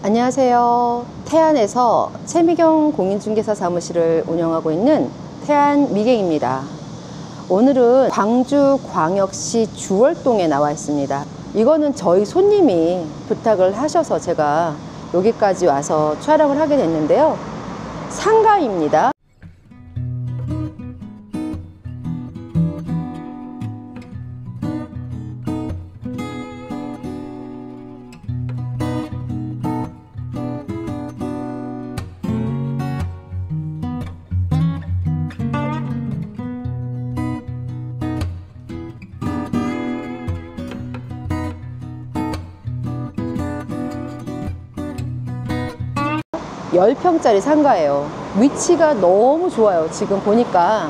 안녕하세요. 태안에서 최미경 공인중개사 사무실을 운영하고 있는 태안미경입니다. 오늘은 광주광역시 주월동에 나와 있습니다. 이거는 저희 손님이 부탁을 하셔서 제가 여기까지 와서 촬영을 하게 됐는데요. 상가입니다. (10평짜리) 상가예요. 위치가 너무 좋아요. 지금 보니까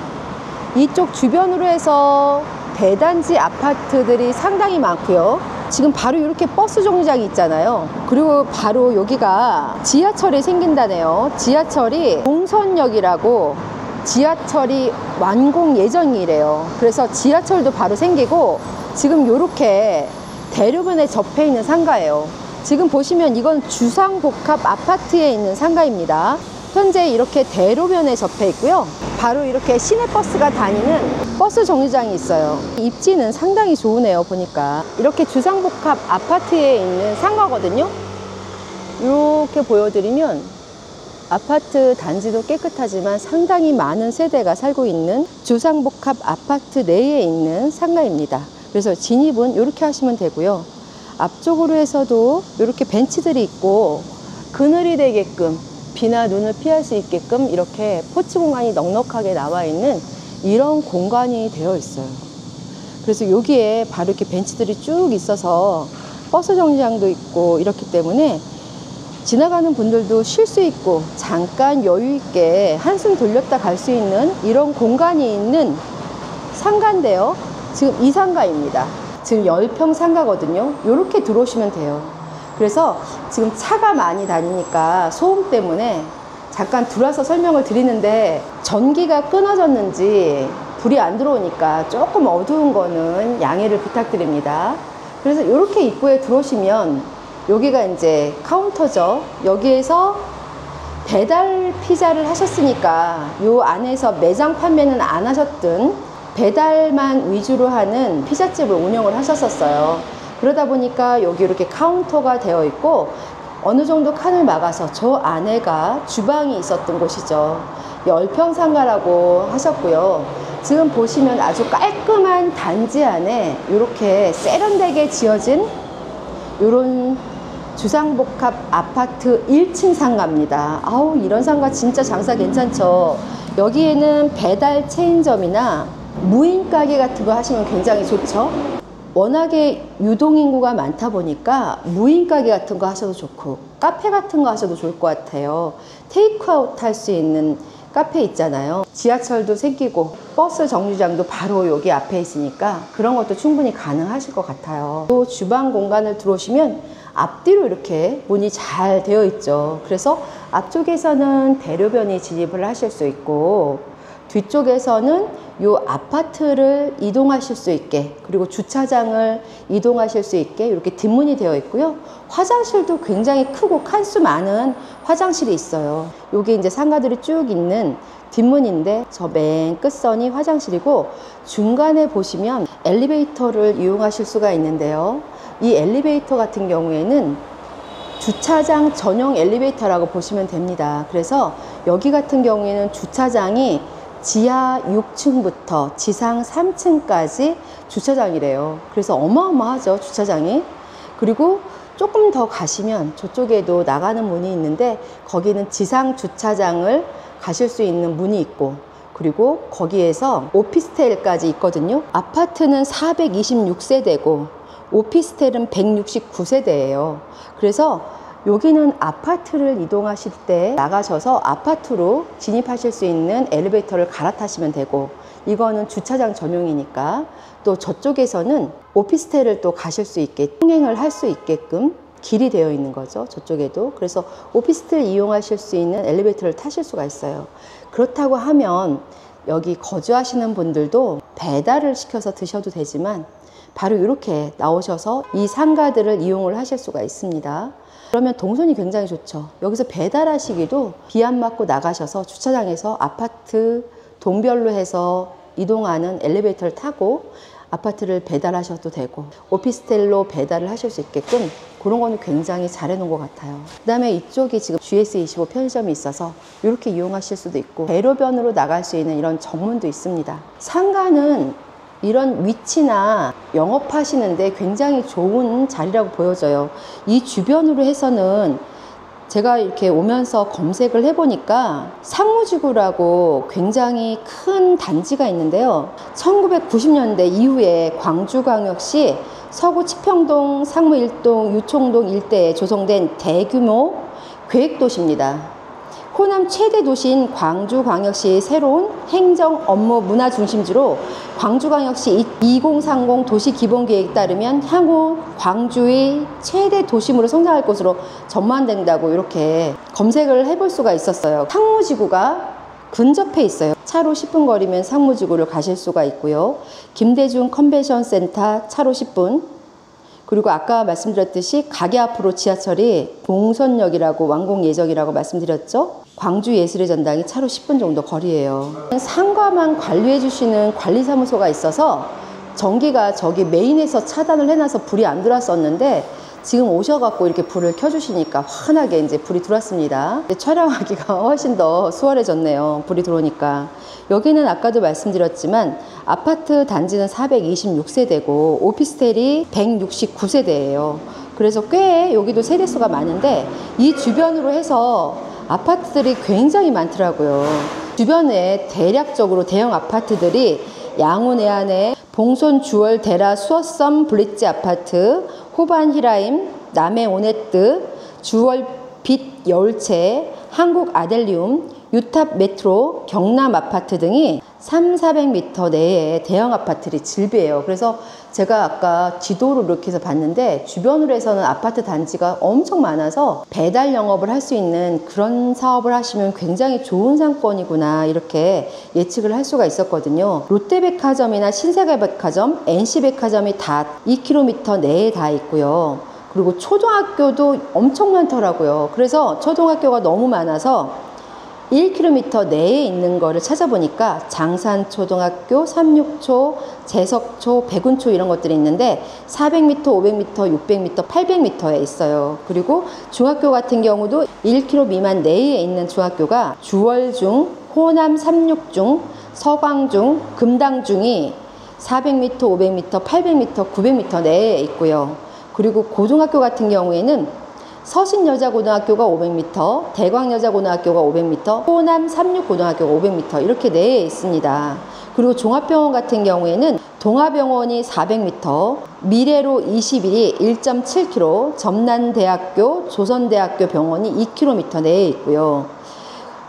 이쪽 주변으로 해서 대단지 아파트들이 상당히 많고요. 지금 바로 이렇게 버스 정류장이 있잖아요. 그리고 바로 여기가 지하철이 생긴다네요. 지하철이 동선역이라고 지하철이 완공 예정이래요. 그래서 지하철도 바로 생기고 지금 이렇게 대로변에 접해 있는 상가예요. 지금 보시면 이건 주상복합 아파트에 있는 상가입니다. 현재 이렇게 대로변에 접해 있고요. 바로 이렇게 시내버스가 다니는 버스 정류장이 있어요. 입지는 상당히 좋으네요. 보니까 이렇게 주상복합 아파트에 있는 상가거든요. 이렇게 보여드리면 아파트 단지도 깨끗하지만 상당히 많은 세대가 살고 있는 주상복합 아파트 내에 있는 상가입니다. 그래서 진입은 이렇게 하시면 되고요. 앞쪽으로 해서도 이렇게 벤치들이 있고 그늘이 되게끔 비나 눈을 피할 수 있게끔 이렇게 포치 공간이 넉넉하게 나와 있는 이런 공간이 되어 있어요. 그래서 여기에 바로 이렇게 벤치들이 쭉 있어서 버스 정류장도 있고 이렇기 때문에 지나가는 분들도 쉴 수 있고 잠깐 여유 있게 한숨 돌렸다 갈 수 있는 이런 공간이 있는 상가인데요. 지금 이 상가입니다. 지금 10평 상가거든요. 이렇게 들어오시면 돼요. 그래서 지금 차가 많이 다니니까 소음 때문에 잠깐 들어와서 설명을 드리는데 전기가 끊어졌는지 불이 안 들어오니까 조금 어두운 거는 양해를 부탁드립니다. 그래서 이렇게 입구에 들어오시면 여기가 이제 카운터죠. 여기에서 배달 피자를 하셨으니까 이 안에서 매장 판매는 안 하셨던 배달만 위주로 하는 피자집을 운영을 하셨었어요. 그러다 보니까 여기 이렇게 카운터가 되어 있고 어느 정도 칸을 막아서 저 안에가 주방이 있었던 곳이죠. 10평 상가라고 하셨고요. 지금 보시면 아주 깔끔한 단지 안에 이렇게 세련되게 지어진 이런 주상복합 아파트 1층 상가입니다. 아우, 이런 상가 진짜 장사 괜찮죠. 여기에는 배달 체인점이나 무인 가게 같은 거 하시면 굉장히 좋죠. 워낙에 유동인구가 많다 보니까 무인 가게 같은 거 하셔도 좋고 카페 같은 거 하셔도 좋을 것 같아요. 테이크아웃 할 수 있는 카페 있잖아요. 지하철도 생기고 버스 정류장도 바로 여기 앞에 있으니까 그런 것도 충분히 가능하실 것 같아요. 또 주방 공간을 들어오시면 앞뒤로 이렇게 문이 잘 되어 있죠. 그래서 앞쪽에서는 대로변이 진입을 하실 수 있고 뒤쪽에서는 이 아파트를 이동하실 수 있게, 그리고 주차장을 이동하실 수 있게 이렇게 뒷문이 되어 있고요. 화장실도 굉장히 크고 칸수 많은 화장실이 있어요. 여기 이제 상가들이 쭉 있는 뒷문인데 저 맨 끝선이 화장실이고 중간에 보시면 엘리베이터를 이용하실 수가 있는데요. 이 엘리베이터 같은 경우에는 주차장 전용 엘리베이터라고 보시면 됩니다. 그래서 여기 같은 경우에는 주차장이 지하 6층부터 지상 3층까지 주차장이래요. 그래서 어마어마하죠, 주차장이. 그리고 조금 더 가시면 저쪽에도 나가는 문이 있는데 거기는 지상 주차장을 가실 수 있는 문이 있고 그리고 거기에서 오피스텔까지 있거든요. 아파트는 426세대고 오피스텔은 169세대예요. 그래서 여기는 아파트를 이동하실 때 나가셔서 아파트로 진입하실 수 있는 엘리베이터를 갈아타시면 되고 이거는 주차장 전용이니까 또 저쪽에서는 오피스텔을 또 가실 수 있게 통행을 할 수 있게끔 길이 되어 있는 거죠. 저쪽에도. 그래서 오피스텔 이용하실 수 있는 엘리베이터를 타실 수가 있어요. 그렇다고 하면 여기 거주하시는 분들도 배달을 시켜서 드셔도 되지만 바로 이렇게 나오셔서 이 상가들을 이용을 하실 수가 있습니다. 그러면 동선이 굉장히 좋죠. 여기서 배달하시기도 비 안 맞고 나가셔서 주차장에서 아파트 동별로 해서 이동하는 엘리베이터를 타고 아파트를 배달하셔도 되고 오피스텔로 배달을 하실 수 있게끔 그런 거는 굉장히 잘 해놓은 것 같아요. 그 다음에 이쪽이 지금 GS25 편의점이 있어서 이렇게 이용하실 수도 있고 대로변으로 나갈 수 있는 이런 정문도 있습니다. 상가는 이런 위치나 영업하시는데 굉장히 좋은 자리라고 보여져요. 이 주변으로 해서는 제가 이렇게 오면서 검색을 해보니까 상무지구라고 굉장히 큰 단지가 있는데요. 1990년대 이후에 광주광역시 서구 치평동, 상무 1동, 유총동 일대에 조성된 대규모 계획도시입니다. 호남 최대 도시인 광주광역시의 새로운 행정 업무 문화 중심지로 광주광역시 2030 도시기본계획에 따르면 향후 광주의 최대 도심으로 성장할 것으로 전망된다고 이렇게 검색을 해볼 수가 있었어요. 상무지구가 근접해 있어요. 차로 10분 거리면 상무지구를 가실 수가 있고요. 김대중 컨벤션 센터 차로 10분, 그리고 아까 말씀드렸듯이 가게 앞으로 지하철이 봉선역이라고 완공 예정이라고 말씀드렸죠. 광주예술의 전당이 차로 10분 정도 거리예요. 상가만 관리해 주시는 관리사무소가 있어서 전기가 저기 메인에서 차단을 해놔서 불이 안 들어왔었는데 지금 오셔갖고 이렇게 불을 켜주시니까 환하게 이제 불이 들어왔습니다. 촬영하기가 훨씬 더 수월해졌네요. 불이 들어오니까. 여기는 아까도 말씀드렸지만 아파트 단지는 426세대고 오피스텔이 169세대예요. 그래서 꽤 여기도 세대수가 많은데 이 주변으로 해서 아파트들이 굉장히 많더라고요. 주변에 대략적으로 대형 아파트들이 양호 내안에 봉손 주월 대라 수어섬 블리츠 아파트, 호반 히라임, 남해 오네뜨, 주월 빛 여울채, 한국 아델리움, 유탑 메트로, 경남 아파트 등이 300~400m 내에 대형 아파트들이 질비해요. 그래서 제가 아까 지도를 이렇게 해서 봤는데 주변으로 해서는 아파트 단지가 엄청 많아서 배달 영업을 할 수 있는 그런 사업을 하시면 굉장히 좋은 상권이구나 이렇게 예측을 할 수가 있었거든요. 롯데백화점이나 신세계백화점, NC백화점이 다 2km 내에 다 있고요. 그리고 초등학교도 엄청 많더라고요. 그래서 초등학교가 너무 많아서 1km 내에 있는 거를 찾아보니까 장산초등학교, 삼육초, 재석초, 백운초 이런 것들이 있는데 400m, 500m, 600m, 800m에 있어요. 그리고 중학교 같은 경우도 1km 미만 내에 있는 중학교가 주월중, 호남 삼육중, 서광중, 금당중이 400m, 500m, 800m, 900m 내에 있고요. 그리고 고등학교 같은 경우에는 서신여자고등학교가 500m, 대광여자고등학교가 500m, 호남 삼육고등학교가 500m 이렇게 내에 있습니다. 그리고 종합병원 같은 경우에는 동아병원이 400m, 미래로 21이 1.7km, 점란대학교, 조선대학교 병원이 2km 내에 있고요.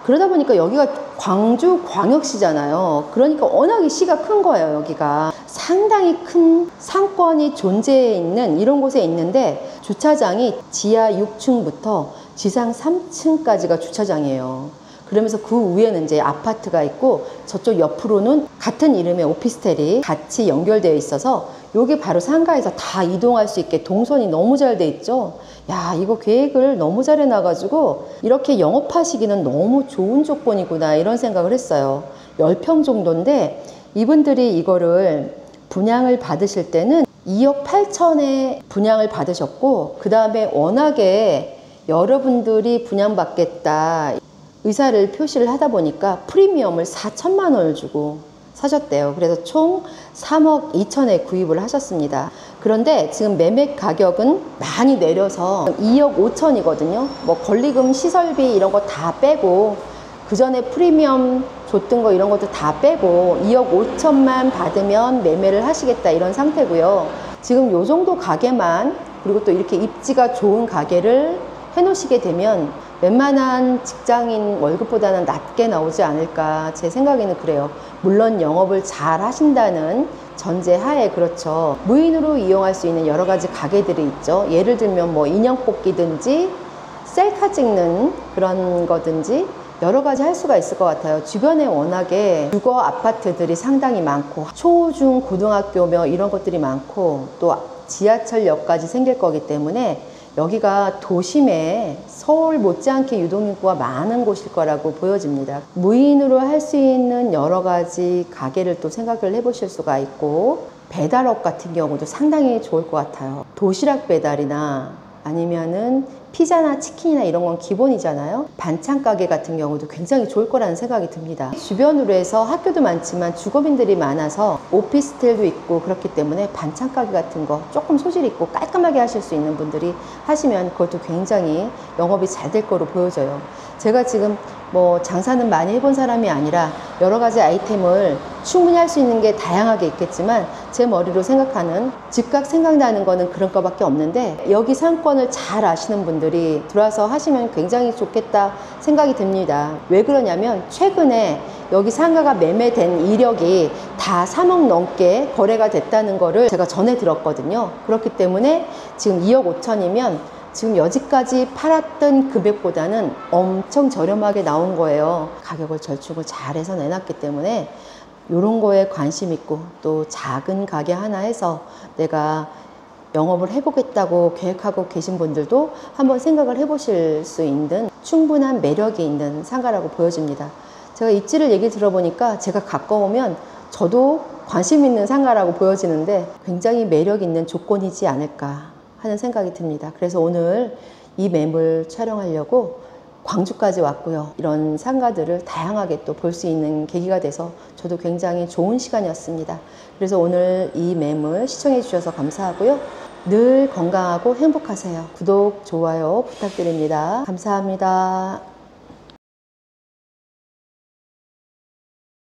그러다 보니까 여기가 광주광역시잖아요. 그러니까 워낙에 시가 큰 거예요. 여기가 상당히 큰 상권이 존재해 있는 이런 곳에 있는데 주차장이 지하 6층부터 지상 3층까지가 주차장이에요. 그러면서 그 위에는 이제 아파트가 있고 저쪽 옆으로는 같은 이름의 오피스텔이 같이 연결되어 있어서 여기 바로 상가에서 다 이동할 수 있게 동선이 너무 잘 돼 있죠. 야, 이거 계획을 너무 잘 해놔가지고 이렇게 영업하시기는 너무 좋은 조건이구나 이런 생각을 했어요. 10평 정도인데 이분들이 이거를 분양을 받으실 때는 2억 8천에 분양을 받으셨고 그 다음에 워낙에 여러분들이 분양받겠다 의사를 표시를 하다 보니까 프리미엄을 4천만 원을 주고 사셨대요. 그래서 총 3억 2천에 구입을 하셨습니다. 그런데 지금 매매 가격은 많이 내려서 2억 5천이거든요. 뭐 권리금, 시설비 이런 거 다 빼고 그 전에 프리미엄 줬던 거 이런 것도 다 빼고 2억 5천만 받으면 매매를 하시겠다 이런 상태고요. 지금 요 정도 가게만 그리고 또 이렇게 입지가 좋은 가게를 해놓으시게 되면 웬만한 직장인 월급보다는 낮게 나오지 않을까 제 생각에는 그래요. 물론 영업을 잘 하신다는 전제하에 그렇죠. 무인으로 이용할 수 있는 여러 가지 가게들이 있죠. 예를 들면 뭐 인형 뽑기든지 셀카 찍는 그런 거든지 여러 가지 할 수가 있을 것 같아요. 주변에 워낙에 주거 아파트들이 상당히 많고 초, 중, 고등학교 이런 것들이 많고 또 지하철역까지 생길 거기 때문에 여기가 도심에 서울 못지않게 유동인구가 많은 곳일 거라고 보여집니다. 무인으로 할 수 있는 여러 가지 가게를 또 생각을 해보실 수가 있고, 배달업 같은 경우도 상당히 좋을 것 같아요. 도시락 배달이나 아니면은 피자나 치킨이나 이런 건 기본이잖아요. 반찬 가게 같은 경우도 굉장히 좋을 거라는 생각이 듭니다. 주변으로 해서 학교도 많지만 주거민들이 많아서 오피스텔도 있고 그렇기 때문에 반찬 가게 같은 거 조금 소질 있고 깔끔하게 하실 수 있는 분들이 하시면 그것도 굉장히 영업이 잘 될 거로 보여져요. 제가 지금 뭐 장사는 많이 해본 사람이 아니라 여러 가지 아이템을 충분히 할 수 있는 게 다양하게 있겠지만, 제 머리로 생각하는, 즉각 생각나는 거는 그런 거밖에 없는데, 여기 상권을 잘 아시는 분들이 들어와서 하시면 굉장히 좋겠다 생각이 듭니다. 왜 그러냐면 최근에 여기 상가가 매매된 이력이 다 3억 넘게 거래가 됐다는 거를 제가 전해 들었거든요. 그렇기 때문에 지금 2억 5천이면 지금 여지까지 팔았던 금액보다는 엄청 저렴하게 나온 거예요. 가격을 절충을 잘해서 내놨기 때문에 이런 거에 관심 있고, 또 작은 가게 하나 해서 내가 영업을 해보겠다고 계획하고 계신 분들도 한번 생각을 해보실 수 있는 충분한 매력이 있는 상가라고 보여집니다. 제가 입지를 얘기 들어보니까 제가 가까우면 저도 관심 있는 상가라고 보여지는데 굉장히 매력 있는 조건이지 않을까 하는 생각이 듭니다. 그래서 오늘 이 매물 촬영하려고 광주까지 왔고요. 이런 상가들을 다양하게 또 볼 수 있는 계기가 돼서 저도 굉장히 좋은 시간이었습니다. 그래서 오늘 이 매물 시청해 주셔서 감사하고요. 늘 건강하고 행복하세요. 구독, 좋아요 부탁드립니다. 감사합니다.